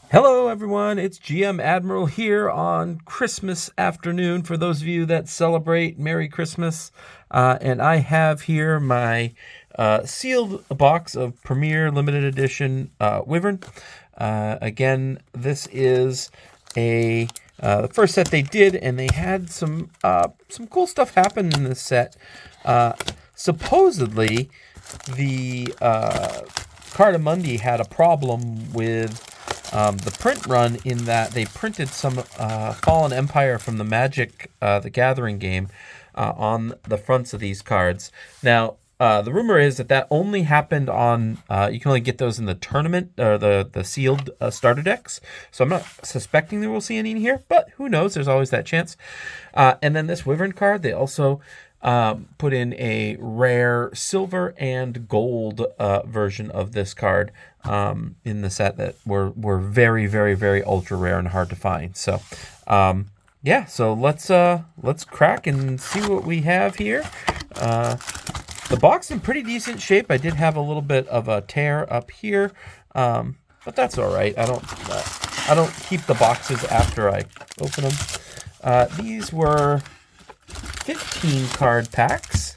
Hello, everyone. It's GM Admiral here on Christmas afternoon for those of you that celebrate Merry Christmas. And I have here my sealed box of Premier Limited Edition Wyvern. Again, this is the first set they did, and they had some cool stuff happen in this set. Supposedly, the Cardamundi had a problem with the print run in that they printed some Fallen Empire from the Magic the Gathering game on the fronts of these cards. Now, the rumor is that only happened on, you can only get those in the tournament, or the sealed starter decks. So I'm not suspecting that we'll see any in here, but who knows? There's always that chance. And then this Wyvern card, they also put in a rare silver and gold version of this card in the set that were very, very, very ultra rare and hard to find. So yeah, so let's crack and see what we have here. The box in pretty decent shape. I did have a little bit of a tear up here, but that's all right. I don't keep the boxes after I open them. These were 15 card packs,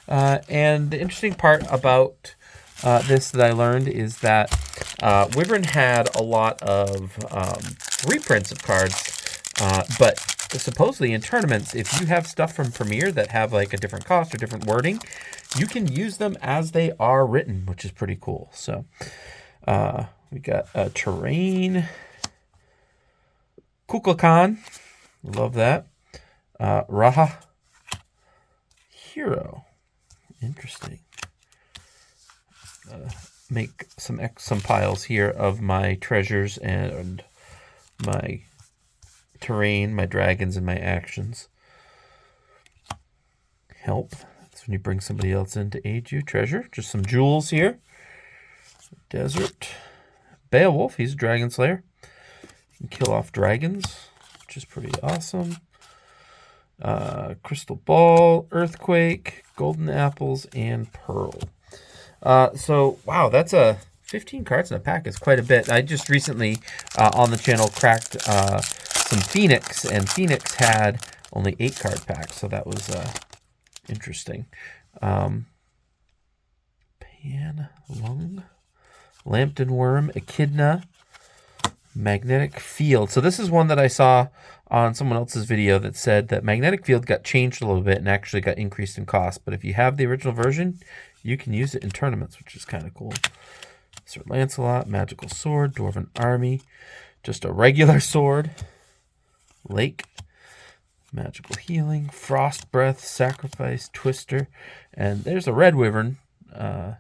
and the interesting part about this that I learned is that Wyvern had a lot of reprints of cards, but supposedly in tournaments, if you have stuff from Premier that have like a different cost or different wording, you can use them as they are written, which is pretty cool. So we got a Terrain, Kukulkan, love that, Raha, Hero, interesting. Make some piles here of my treasures and my terrain, my dragons, and my actions. Help. That's when you bring somebody else in to aid you. Treasure. Just some jewels here. Desert. Beowulf. He's a dragon slayer. You can kill off dragons, which is pretty awesome. Crystal Ball, Earthquake, Golden Apples, and Pearl. So, wow, that's 15 cards in a pack is quite a bit. I just recently on the channel cracked some Phoenix, and Phoenix had only 8 card packs, so that was interesting. Pan Lung, Lambton Worm, Echidna, Magnetic Field. So this is one that I saw on someone else's video that said that Magnetic Field got changed a little bit and actually got increased in cost. But if you have the original version, you can use it in tournaments, which is kind of cool. Sir Lancelot, Magical Sword, Dwarven Army, just a regular sword, Lake, Magical Healing, Frost Breath, Sacrifice, Twister, and there's a Red Wyvern,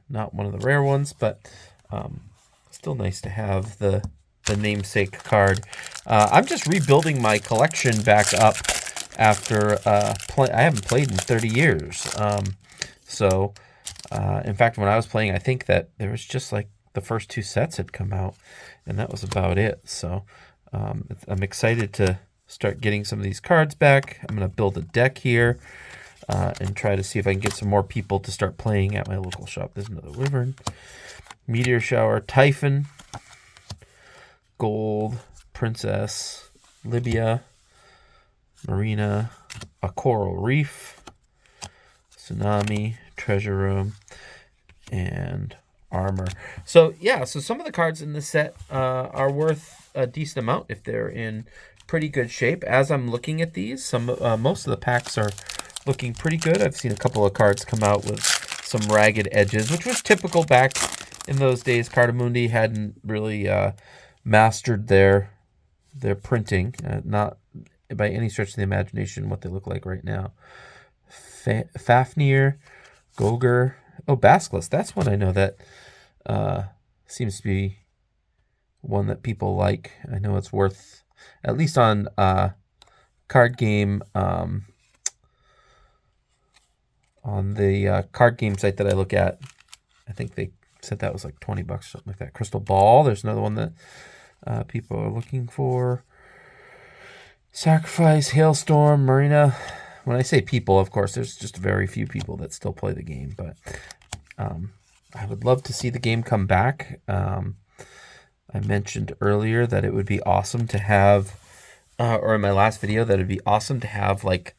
not one of the rare ones, but still nice to have the namesake card. I'm just rebuilding my collection back up after I haven't played in 30 years. So in fact, when I was playing, I think that there was just like the first 2 sets had come out, and that was about it. So I'm excited to start getting some of these cards back. I'm going to build a deck here and try to see if I can get some more people to start playing at my local shop. There's another Wyvern. Meteor Shower, Typhon, Gold, Princess, Libya, Marina, a Coral Reef, Tsunami, Treasure Room, and Armor. So yeah, so some of the cards in this set are worth a decent amount if they're in pretty good shape. As I'm looking at these, most of the packs are looking pretty good. I've seen a couple of cards come out with some ragged edges, which was typical back in those days. Cardamundi hadn't really mastered their printing, not by any stretch of the imagination what they look like right now. Fafnir, Gogre, Basilisk. That's one I know that seems to be one that people like. I know it's worth, at least on card game, on the card game site that I look at, I think they said that was like $20 or something like that. Crystal Ball, there's another one that people are looking for. Sacrifice, Hailstorm, Marina. When I say people, of course, there's just very few people that still play the game, but I would love to see the game come back. I mentioned earlier that it would be awesome to have, or in my last video, that it'd be awesome to have like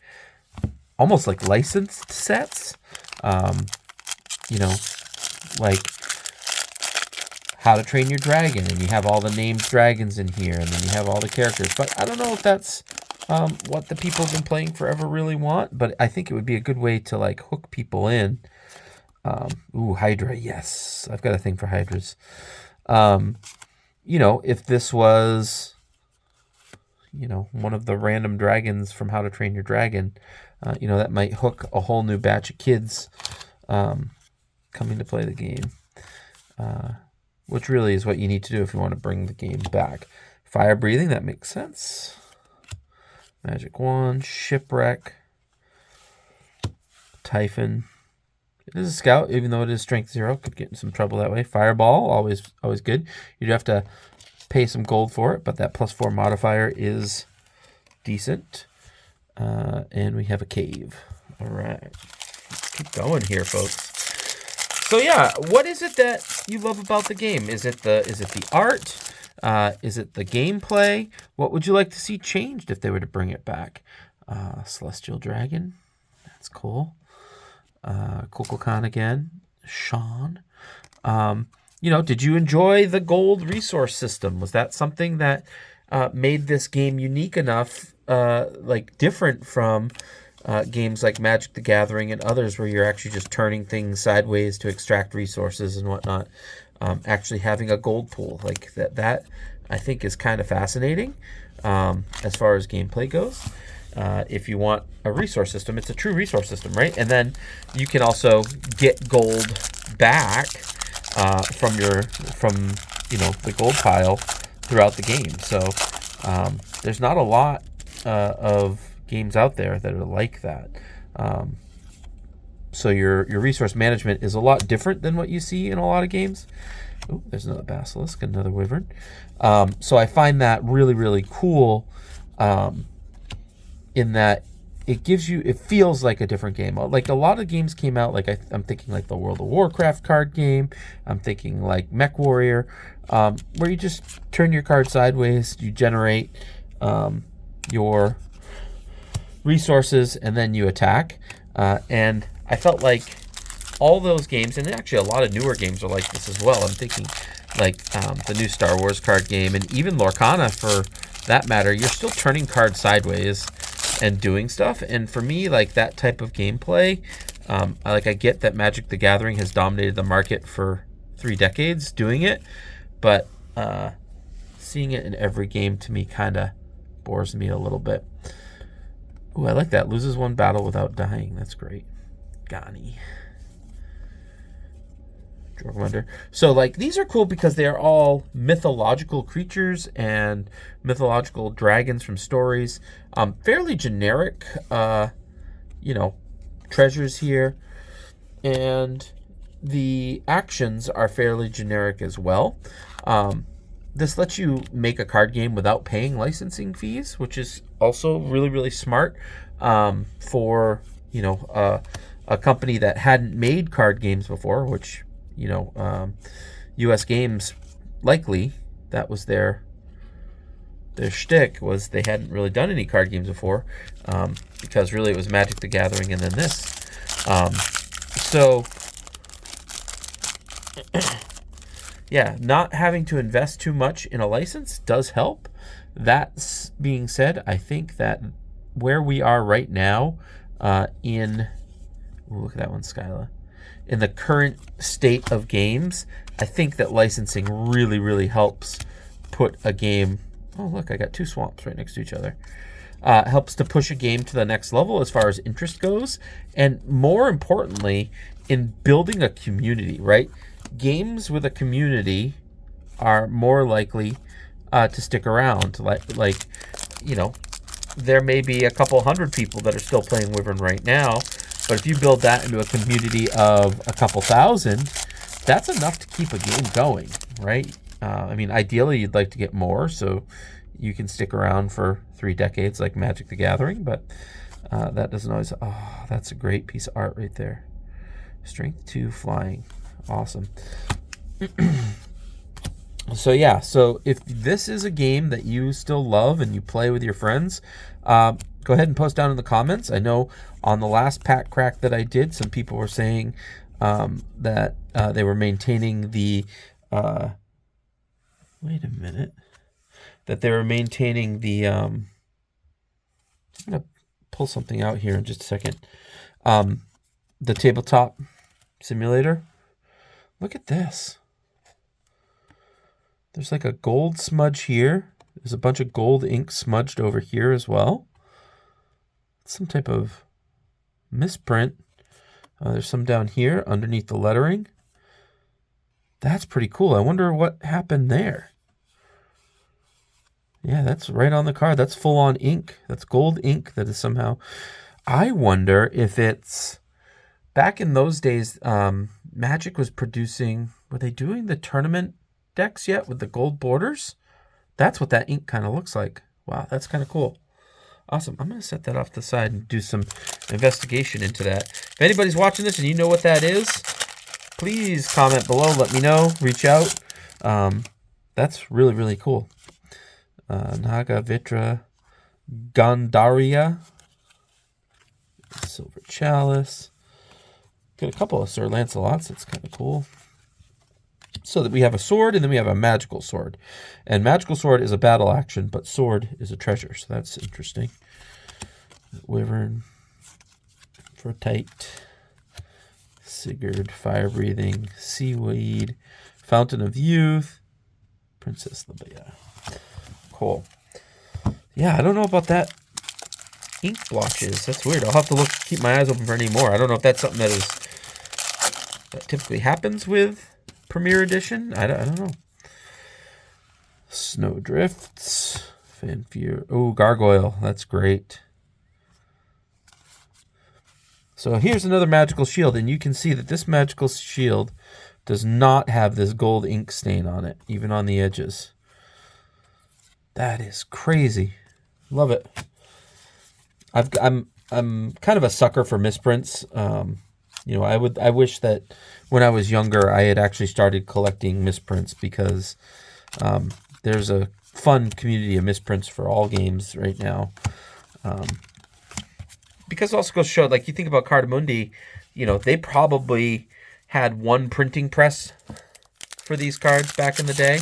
almost like licensed sets. You know, like How to Train Your Dragon, and you have all the named dragons in here, and then you have all the characters. But I don't know if that's what the people who've been playing forever really want, but I think it would be a good way to like hook people in. Ooh, Hydra, yes. I've got a thing for Hydras. You know, if this was, you know, one of the random dragons from How to Train Your Dragon, you know, that might hook a whole new batch of kids coming to play the game. Which really is what you need to do if you want to bring the game back. Fire breathing, that makes sense. Magic wand, shipwreck, Typhon. It is a scout, even though it is strength 0. Could get in some trouble that way. Fireball, always good. You'd have to pay some gold for it, but that +4 modifier is decent. And we have a cave. All right, let's keep going here, folks. So yeah, what is it that you love about the game? Is it the art? Is it the gameplay? What would you like to see changed if they were to bring it back? Celestial Dragon, that's cool. Kukulkan again, Sean. You know, did you enjoy the gold resource system? Was that something that made this game unique enough, like different from games like Magic the Gathering and others where you're actually just turning things sideways to extract resources and whatnot? Actually having a gold pool like that I think is kind of fascinating as far as gameplay goes. If you want a resource system, it's a true resource system, right? And then you can also get gold back from you know, the gold pile throughout the game. So there's not a lot of games out there that are like that. So your resource management is a lot different than what you see in a lot of games. Oh, there's another basilisk, another wyvern. So I find that really, really cool in that it gives you, it feels like a different game. Like a lot of games came out, like I'm thinking like the World of Warcraft card game. I'm thinking like Mech Warrior, where you just turn your card sideways, you generate your resources, and then you attack. And I felt like all those games, and actually a lot of newer games are like this as well. I'm thinking like the new Star Wars card game, and even Lorcana for that matter, you're still turning cards sideways and doing stuff. And for me, like that type of gameplay, I get that Magic the Gathering has dominated the market for 3 decades doing it, but seeing it in every game to me kind of bores me a little bit. Ooh, I like that. Loses 1 battle without dying. That's great. Ghani. Jorgmunder. So, like, these are cool because they are all mythological creatures and mythological dragons from stories. Fairly generic, you know, treasures here. And the actions are fairly generic as well. This lets you make a card game without paying licensing fees, which is also really, really smart for, you know, a company that hadn't made card games before, which, you know, US Games, likely, that was their shtick, was they hadn't really done any card games before, because really it was Magic the Gathering and then this. So, yeah, not having to invest too much in a license does help. That being said, I think that where we are right now in... Ooh, look at that one, Skyla. In the current state of games, I think that licensing really, really helps put a game... Oh, look, I got 2 swamps right next to each other. Helps to push a game to the next level as far as interest goes. And more importantly, in building a community, right? Games with a community are more likely to stick around. Like, you know, there may be a couple hundred people that are still playing Wyvern right now, but if you build that into a community of a couple thousand, that's enough to keep a game going, right? I mean, ideally, you'd like to get more, so you can stick around for 3 decades like Magic the Gathering, but that doesn't always... Oh, that's a great piece of art right there. Strength 2, flying. Awesome. So yeah, so if this is a game that you still love and you play with your friends, go ahead and post down in the comments. I know on the last pack crack that I did, some people were saying that they were maintaining the wait a minute, that they were maintaining the I'm gonna pull something out here in just a second. The tabletop simulator. Look at this. There's like a gold smudge here. There's a bunch of gold ink smudged over here as well. Some type of misprint. There's some down here underneath the lettering. That's pretty cool. I wonder what happened there. Yeah, that's right on the card. That's full on ink. That's gold ink that is somehow... I wonder if it's... Back in those days, Magic was producing... Were they doing the tournament decks yet with the gold borders? That's what that ink kind of looks like. Wow, that's kind of cool. Awesome. I'm going to set that off to the side and do some investigation into that. If anybody's watching this and you know what that is, please comment below. Let me know. Reach out. That's really, really cool. Naga Vitra Gandaria. Silver Chalice. Got a couple of Sir Lancelots. That's kind of cool. So that we have a sword and then we have a magical sword. And magical sword is a battle action, but sword is a treasure. So that's interesting. Wyvern. Fortite. Sigurd. Fire breathing. Seaweed. Fountain of Youth. Princess Libya. Cool. Yeah, I don't know about that ink blotches. That's weird. I'll have to keep my eyes open for any more. I don't know if that's something that typically happens with Premier Edition. I don't know. Snowdrifts. Fanfure. Oh, Gargoyle. That's great. So here's another magical shield, and you can see that this magical shield does not have this gold ink stain on it, even on the edges. That is crazy. Love it. I'm kind of a sucker for misprints. You know, I wish that when I was younger I had actually started collecting misprints, because there's a fun community of misprints for all games right now. Because it also goes to show, like, you think about Cardamundi, you know, they probably had one printing press for these cards back in the day,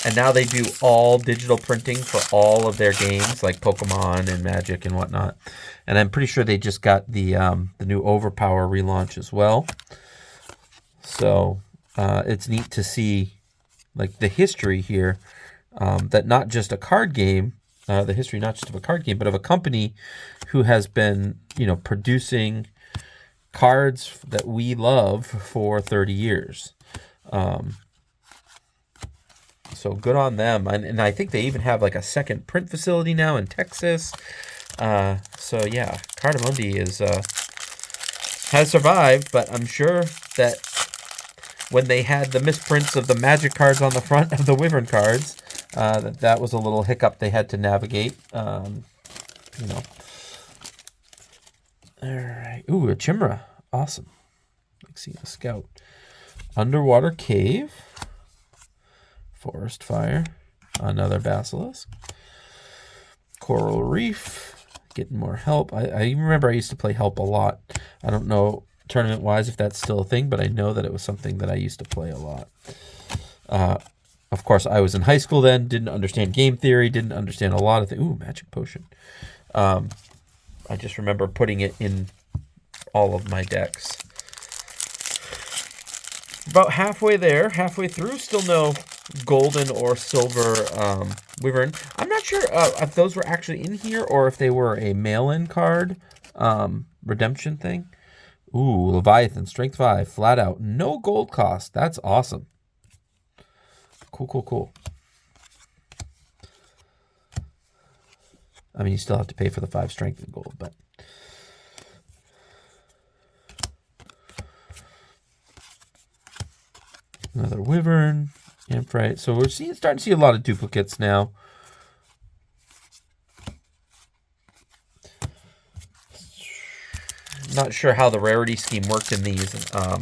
and now they do all digital printing for all of their games, like Pokemon and Magic and whatnot. And I'm pretty sure they just got the new Overpower relaunch as well. So it's neat to see, like, the history here, that not just a card game, the history not just of a card game, but of a company who has been, you know, producing cards that we love for 30 years. So good on them. And I think they even have like a second print facility now in Texas. So yeah, Cardamundi has survived, but I'm sure that when they had the misprints of the Magic cards on the front of the Wyvern cards, that was a little hiccup they had to navigate. You know. All right. Ooh, a Chimera. Awesome. Like seeing a scout. Underwater Cave. Forest Fire. Another Basilisk. Coral Reef. Getting more help. I remember I used to play help a lot. I don't know tournament-wise if that's still a thing, but I know that it was something that I used to play a lot. Of course, I was in high school then, didn't understand game theory, didn't understand a lot of things. Ooh, Magic Potion. I just remember putting it in all of my decks. About halfway there, halfway through, still no golden or silver Wyvern. I'm not sure if those were actually in here or if they were a mail-in card redemption thing. Ooh, Leviathan, Strength 5, flat out. No gold cost. That's awesome. Cool, cool, cool. I mean, you still have to pay for the 5 strength and gold, but... Another Wyvern, Amphrite. So we're starting to see a lot of duplicates now. Not sure how the rarity scheme worked in these. I'm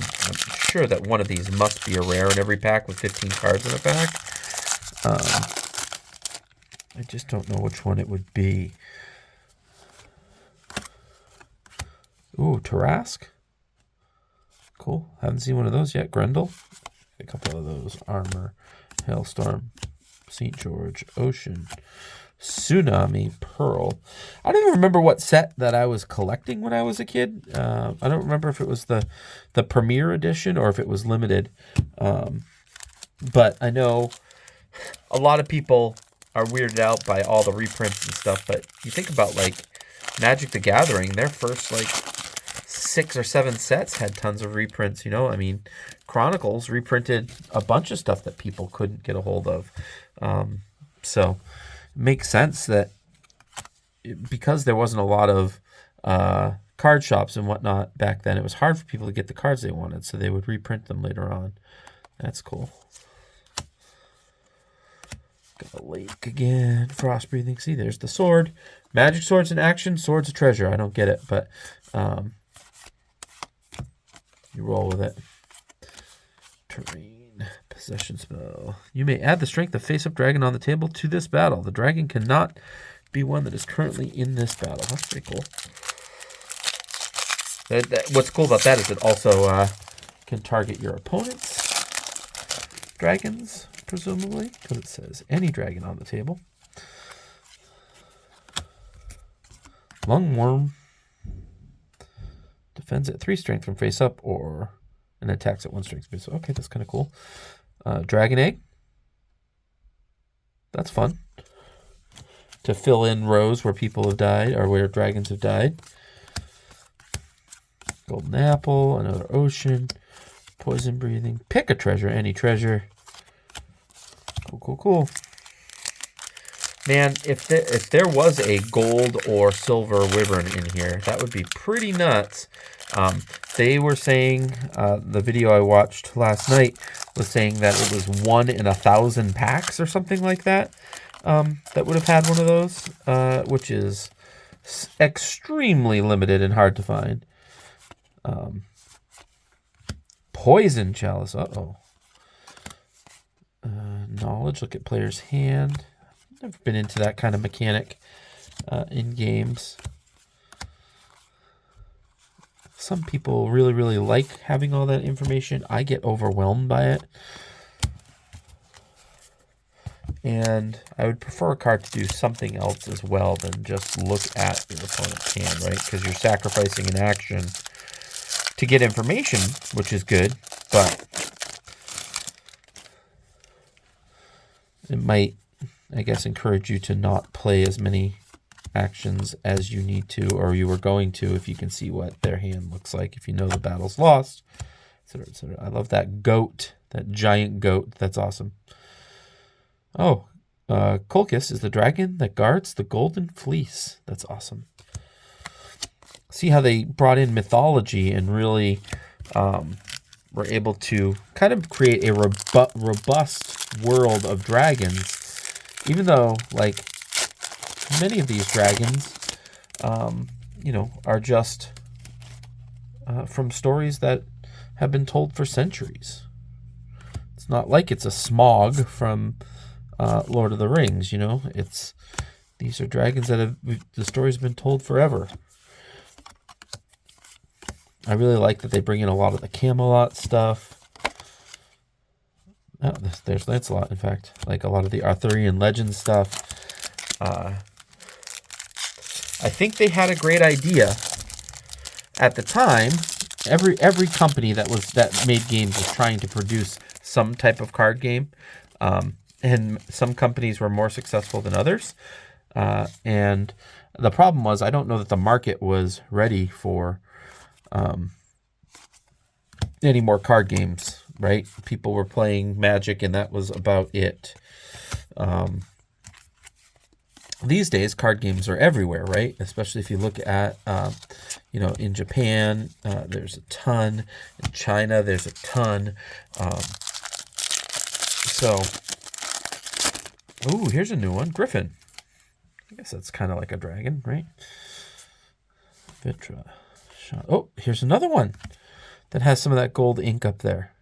sure that one of these must be a rare in every pack with 15 cards in a pack. I just don't know which one it would be. Ooh, Tarask. Cool. Haven't seen one of those yet. Grendel. A couple of those. Armor. Hailstorm. St. George. Ocean. Tsunami. Pearl. I don't even remember what set that I was collecting when I was a kid. I don't remember if it was the Premier Edition or if it was limited. But I know a lot of people are weirded out by all the reprints and stuff. But you think about, like, Magic the Gathering, their first, like, 6 or 7 sets had tons of reprints, you know? I mean, Chronicles reprinted a bunch of stuff that people couldn't get a hold of. So it makes sense that because there wasn't a lot of card shops and whatnot back then, it was hard for people to get the cards they wanted, so they would reprint them later on. That's cool. Got a lake again. Frost breathing. See, there's the sword. Magic swords in action. Swords of treasure. I don't get it, but you roll with it. Terrain. Possession spell. You may add the strength of face-up dragon on the table to this battle. The dragon cannot be one that is currently in this battle. That's pretty cool. What's cool about that is it also can target your opponent's dragons, presumably, because it says any dragon on the table. Lungworm. Defends at 3 strength from face up and attacks at 1 strength. So, okay, that's kind of cool. Dragon Egg. That's fun. To fill in rows where people have died or where dragons have died. Golden Apple. Another Ocean. Poison Breathing. Pick a treasure. Any treasure. Cool, cool, cool. Man, if there was a gold or silver Wyvern in here, that would be pretty nuts. They were saying, the video I watched last night was saying that it was 1 in 1,000 packs or something like that, that would have had one of those, which is extremely limited and hard to find. Poison Chalice. Uh-oh. Knowledge. Look at player's hand. Never been into that kind of mechanic in games. Some people really, really like having all that information. I get overwhelmed by it. And I would prefer a card to do something else as well than just look at your opponent's hand, right? Because you're sacrificing an action to get information, which is good, but it might, I guess, encourage you to not play as many actions as you need to or you were going to if you can see what their hand looks like, if you know the battle's lost, etc., etc. I love that goat, that giant goat. That's awesome. Oh, Kolkis is the dragon that guards the golden fleece. That's awesome. See how they brought in mythology and really were able to kind of create a robust world of dragons. Even though, like, many of these dragons, are just from stories that have been told for centuries. It's not like it's a Smog from Lord of the Rings, These are dragons that the story's been told forever. I really like that they bring in a lot of the Camelot stuff. Oh, there's Lancelot, in fact. Like a lot of the Arthurian legend stuff. I think they had a great idea. At the time, every company that made games was trying to produce some type of card game. And some companies were more successful than others. And the problem was, I don't know that the market was ready for any more card games. Right? People were playing Magic and that was about it. These days, card games are everywhere, right? Especially if you look at, in Japan, there's a ton. In China, there's a ton. Ooh, here's a new one. Griffin. I guess that's kind of like a dragon, right? Vitra. Oh, here's another one that has some of that gold ink up there.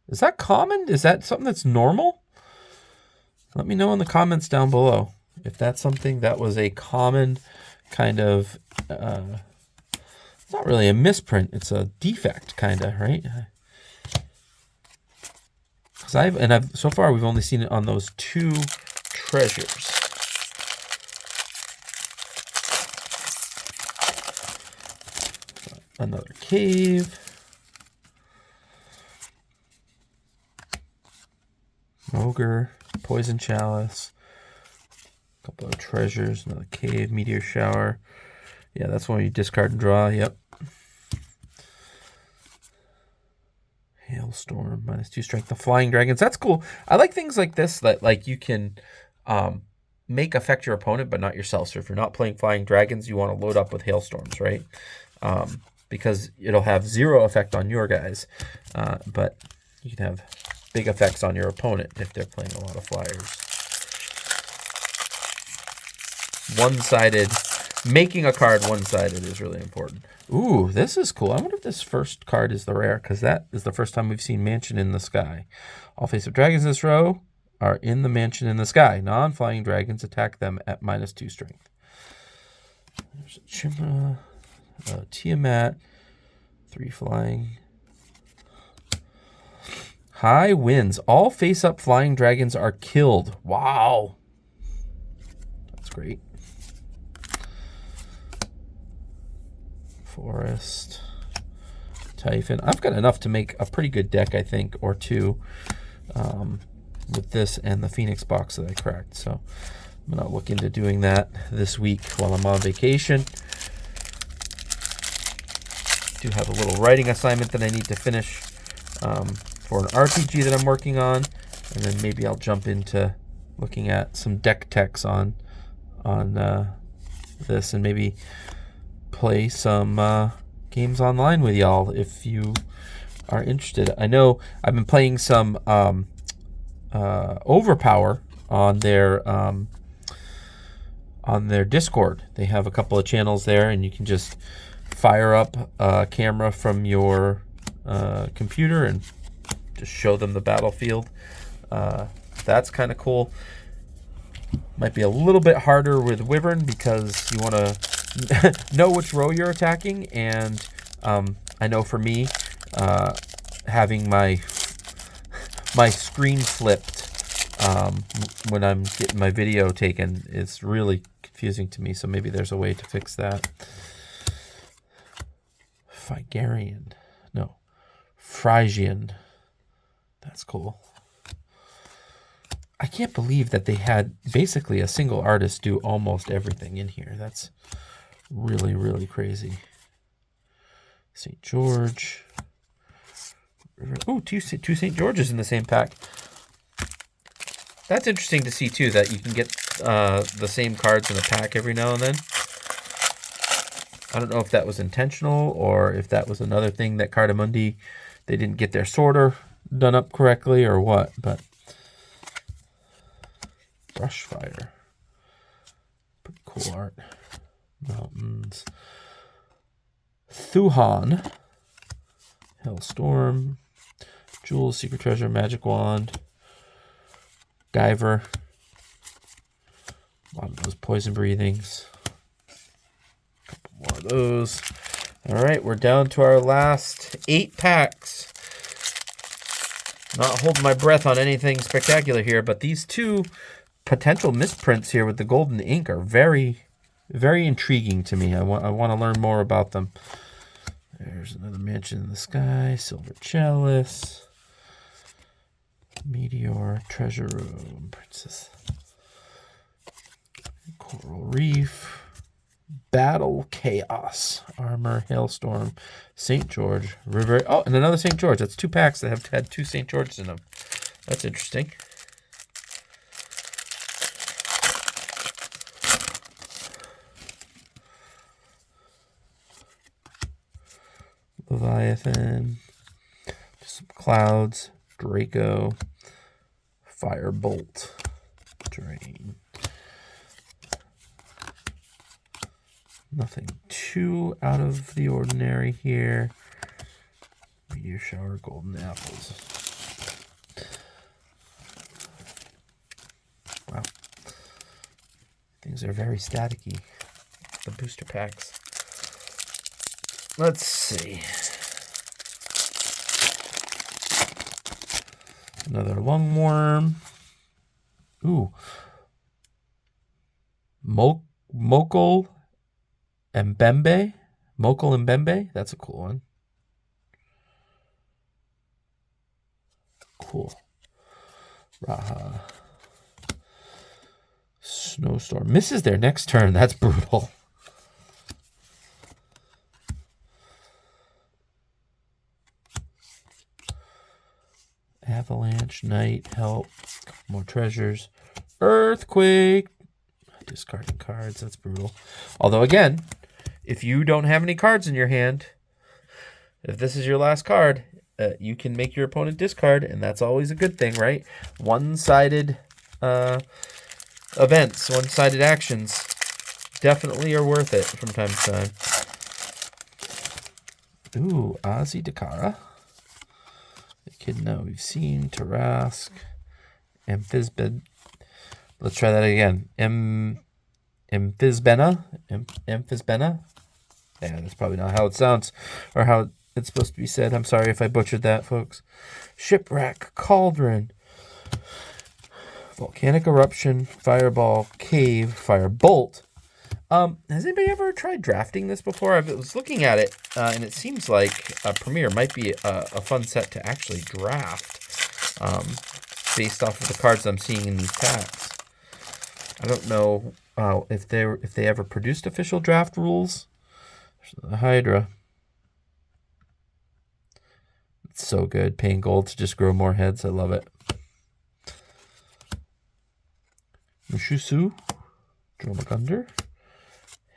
Is that common? Is that something that's normal? Let me know in the comments down below if that's something that was a common kind of, it's not really a misprint, it's a defect kind of, right? Because so far we've only seen it on those 2 treasures. Another cave. Ogre, poison chalice, a couple of treasures, another cave, meteor shower. Yeah, that's one you discard and draw. Yep. Hailstorm, -2 strength. The flying dragons. That's cool. I like things like this that like you can make affect your opponent, but not yourself. So if you're not playing flying dragons, you want to load up with hailstorms, right? Because it'll have 0 effect on your guys, but you can have big effects on your opponent if they're playing a lot of flyers. One-sided, making a card one-sided is really important. Ooh, this is cool. I wonder if this first card is the rare, because that is the first time we've seen Mansion in the Sky. All face-up dragons in this row are in the Mansion in the Sky. Non-flying dragons attack them at -2 strength. There's a Chimera, Tiamat, 3 flying. High winds. All face-up flying dragons are killed. Wow. That's great. Forest. Typhon. I've got enough to make a pretty good deck, I think, or 2, with this and the Phoenix box that I cracked. So I'm going to look into doing that this week while I'm on vacation. Do have a little writing assignment that I need to finish for an RPG that I'm working on, and then maybe I'll jump into looking at some deck techs on this, and maybe play some games online with y'all if you are interested. I know I've been playing some Overpower on their Discord. They have a couple of channels there, and you can just fire up a camera from your computer and just show them the battlefield. That's kind of cool. Might be a little bit harder with Wyvern because you want to know which row you're attacking, and I know for me, having my screen flipped when I'm getting my video taken is really confusing to me, so maybe there's a way to fix that. Phrygian. No. Phrygian. That's cool. I can't believe that they had basically a single artist do almost everything in here. That's really, really crazy. St. George. Oh, two St. Georges in the same pack. That's interesting to see, too, that you can get the same cards in a pack every now and then. I don't know if that was intentional or if that was another thing that Cardamundi, they didn't get their sorter done up correctly or what, but Brushfire. Pretty cool art. Mountains. Thuhan. Hellstorm. Jewels, Secret Treasure, Magic Wand. Guyver. A lot of those poison breathings. A couple more of those. All right, we're down to our last 8 packs. Not holding my breath on anything spectacular here, but these 2 potential misprints here with the golden ink are very, very intriguing to me. I want to learn more about them. There's another Mansion in the Sky, Silver Chalice, Meteor, Treasure Room, Princess, Coral Reef, Battle Chaos, Armor, Hailstorm, St. George, River. Oh, and another St. George. That's 2 packs that have had 2 St. Georges in them. That's interesting. Leviathan, just some clouds, Draco, Firebolt, Drain. Nothing too out of the ordinary here. Meteor Shower, Golden Apples. Things are very staticky. The booster packs. Let's see. Another lungworm. Ooh. Mokol Mbembe. Mokol Mbembe. That's a cool one. Cool. Raha. Snowstorm. Misses their next turn. That's brutal. Avalanche, Night, Help, more treasures, Earthquake, discarding cards, that's brutal. Although again, if you don't have any cards in your hand, if this is your last card, you can make your opponent discard, and that's always a good thing, right? One-sided events, one-sided actions definitely are worth it from time to time. Ooh, Ozzy Dakara. Echidna, we've seen. Tarask. Amphisbed. Let's try that again. Amphisbena. Amphisbena. Yeah, that's probably not how it sounds or how it's supposed to be said. I'm sorry if I butchered that, folks. Shipwreck. Cauldron. Volcanic Eruption. Fireball. Cave. Firebolt. Has anybody ever tried drafting this before? I was looking at it, and it seems like Premier might be a fun set to actually draft based off of the cards I'm seeing in these packs. I don't know if they ever produced official draft rules. There's the Hydra. It's so good. Paying gold to just grow more heads. I love it. Mushusu. Dromagunder.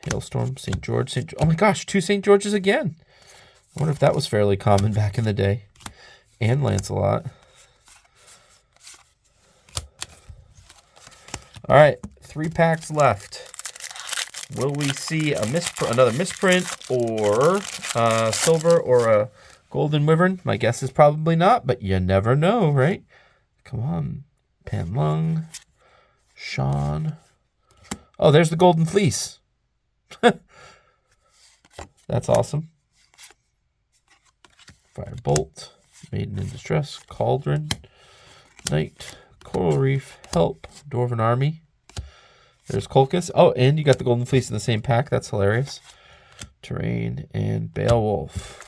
Hailstorm, St. George, oh my gosh, 2 St. Georges again. I wonder if that was fairly common back in the day. And Lancelot. All right, 3 packs left. Will we see another misprint or silver or a golden wyvern? My guess is probably not, but you never know, right? Come on. Panlung. Sean. Oh, there's the golden fleece. That's awesome. Firebolt, Maiden in Distress, Cauldron, Knight, Coral Reef, Help, Dwarven Army. There's Colchis. Oh, and you got the Golden Fleece in the same pack. That's hilarious. Terrain and Beowulf.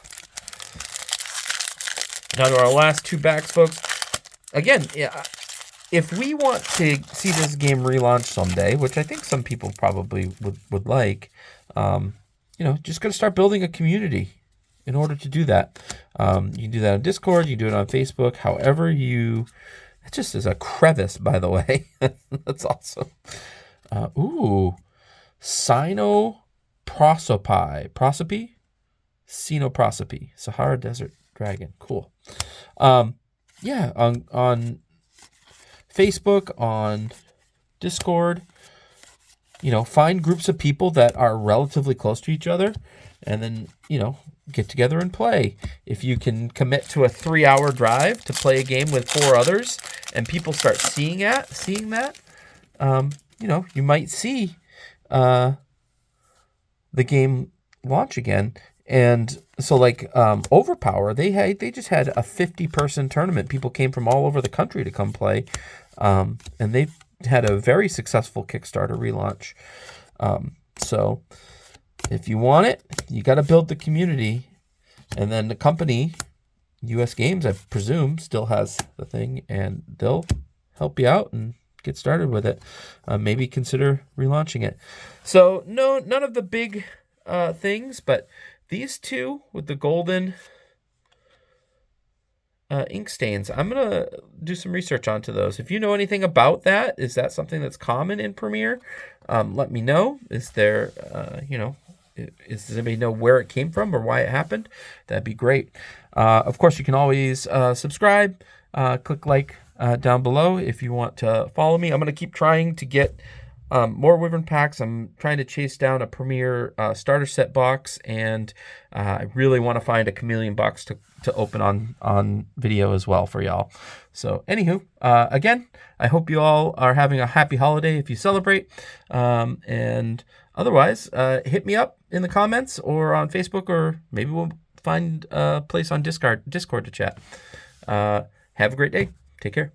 Now to our last 2 backs, folks. Again, yeah, if we want to see this game relaunched someday, which I think some people probably would like, just got to start building a community in order to do that. You can do that on Discord. You can do it on Facebook. However it just is a crevice, by the way. That's awesome. Sinoprosopi. Sinoprosopi. Sahara Desert Dragon. Cool. On Facebook, on Discord, find groups of people that are relatively close to each other and then, get together and play. If you can commit to a 3-hour drive to play a game with 4 others and people start seeing that, you might see the game launch again. And so Overpower, they just had a 50-person tournament. People came from all over the country to come play. And they've had a very successful Kickstarter relaunch. So if you want it, you got to build the community. And then the company, US Games, I presume, still has the thing, and they'll help you out and get started with it. Maybe consider relaunching it. So none of the big things, but these 2 with the golden ink stains, I'm going to do some research onto those. If you know anything about that, is that something that's common in Premier? Let me know. Is there, does anybody know where it came from or why it happened? That'd be great. Of course, you can always subscribe, click like down below if you want to follow me. I'm going to keep trying to get more Wyvern packs. I'm trying to chase down a Premier starter set box, and I really want to find a chameleon box to open on video as well for y'all. So anywho, again, I hope you all are having a happy holiday if you celebrate. And otherwise, hit me up in the comments or on Facebook, or maybe we'll find a place on Discord to chat. Have a great day. Take care.